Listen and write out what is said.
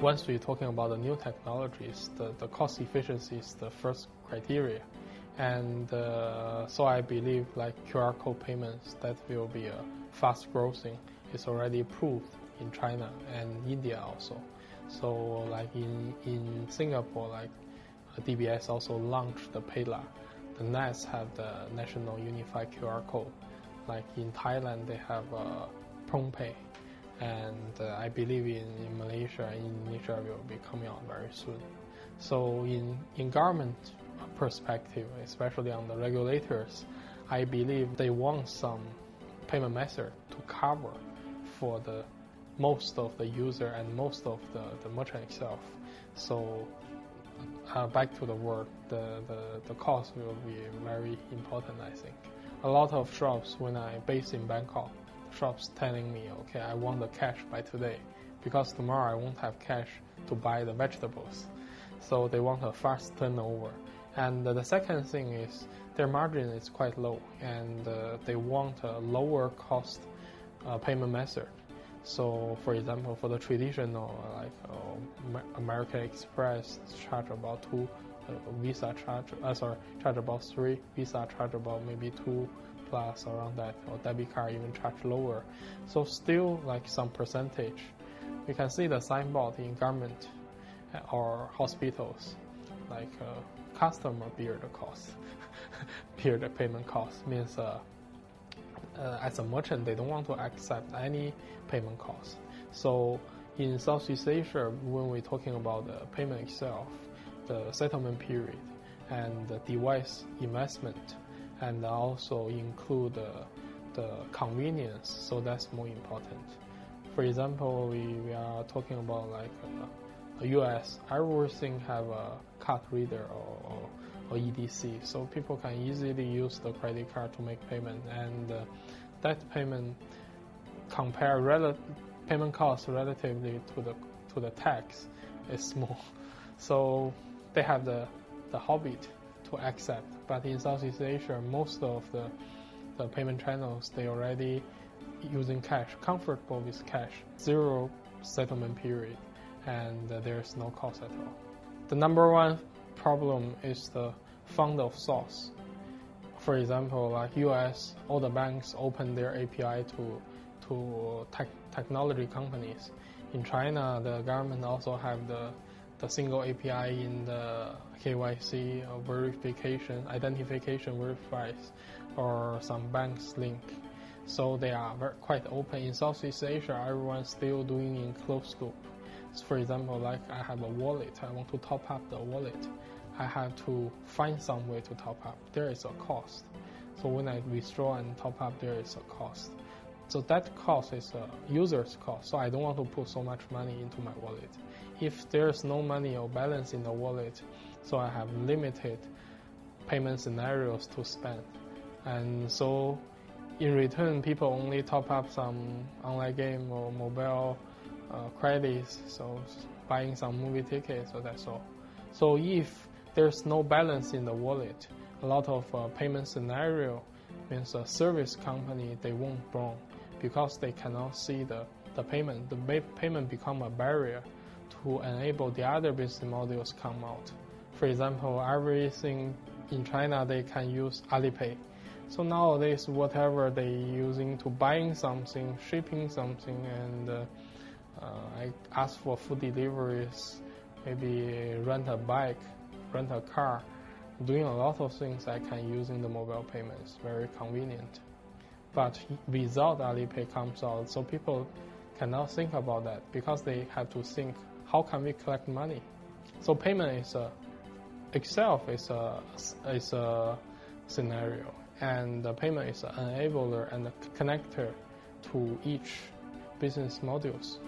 once we're talking about the new technologies, the cost efficiency is the first criteria. And so I believe like QR code payments that will be a fast growing. It's already proved in China and India also. So like in Singapore, like DBS also launched the PayLah. The NAS have the National Unified QR Code. Like in Thailand, they have PromptPay. And I believe in Malaysia and Indonesia will be coming out very soon. So in government perspective, especially on the regulators, I believe they want some payment method to cover for the most of the user and most of the merchant itself. So back to the word, the cost will be very important, I think. A lot of shops, when I based in Bangkok, shops telling me, okay, I want the cash by today because tomorrow I won't have cash to buy the vegetables. So they want a fast turnover. And the second thing is their margin is quite low, and they want a lower cost payment method. So for example, for the traditional American Express charge about 2, Visa charge about 3, Visa charge about maybe 2 plus around that, or debit card even charge lower. So still like some percentage. You can see the signboard in government or hospitals, like customer bear the cost, bear the payment cost, means as a merchant they don't want to accept any payment cost. So in Southeast Asia, when we're talking about the payment itself, the settlement period and the device investment, and also include the convenience, so that's more important. For example, we are talking about like US, everything have a card reader or EDC, so people can easily use the credit card to make payment, and that payment payment cost relatively to the tax is small. So they have the habit to accept. But in Southeast Asia, most of the payment channels, they already using cash, comfortable with cash, 0 settlement period, and there's no cost at all. The number one problem is the fund of source. For example, like US, all the banks open their API to technology companies. In China, the government also have the single API in the KYC or verification, identification verifies, or some banks link. So they are quite open. In Southeast Asia, everyone's still doing in closed loop. So for example, like I have a wallet, I want to top up the wallet. I have to find some way to top up. There is a cost. So when I withdraw and top up, there is a cost. So that cost is a user's cost. So I don't want to put so much money into my wallet. If there's no money or balance in the wallet, so I have limited payment scenarios to spend. And so in return, people only top up some online game or mobile credits, so buying some movie tickets, so that's all. So if there's no balance in the wallet, a lot of payment scenario means a service company, they won't born because they cannot see the payment. The payment become a barrier to enable the other business models come out. For example, everything in China, they can use Alipay. So nowadays, whatever they using to buying something, shipping something, and I ask for food deliveries, maybe rent a bike, rent a car, doing a lot of things I can use in the mobile payments, very convenient. But without Alipay comes out, so people cannot think about that because they have to think, how can we collect money? So payment itself is a scenario, and the payment is an enabler and a connector to each business modules.